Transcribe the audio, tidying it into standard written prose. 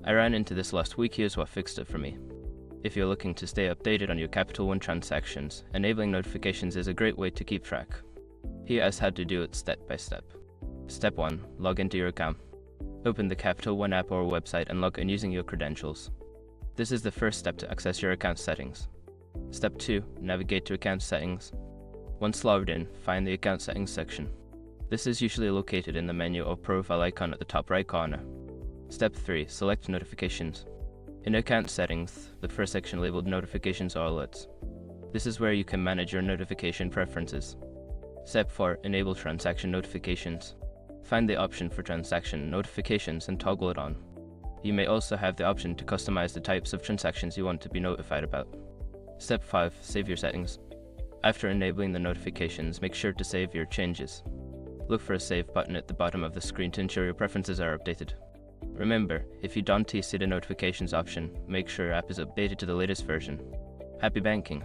I ran into this last week. Here's what fixed it for me. If you're looking to stay updated on your Capital One transactions, enabling notifications is a great way to keep track. Here's how to do it step by step. Step 1. Log into your account. Open the Capital One app or website and log in using your credentials. This is the first step to access your account settings. Step 2. Navigate to account settings. Once logged in, find the account settings section. This is usually located in the menu or profile icon at the top right corner. Step 3. Select notifications. In account settings, the first section labeled notifications or alerts. This is where you can manage your notification preferences. Step 4. Enable transaction notifications. Find the option for transaction notifications and toggle it on. You may also have the option to customize the types of transactions you want to be notified about. Step 5. Save your settings. After enabling the notifications, make sure to save your changes. Look for a save button at the bottom of the screen to ensure your preferences are updated. Remember, if you don't see the notifications option, make sure your app is updated to the latest version. Happy banking!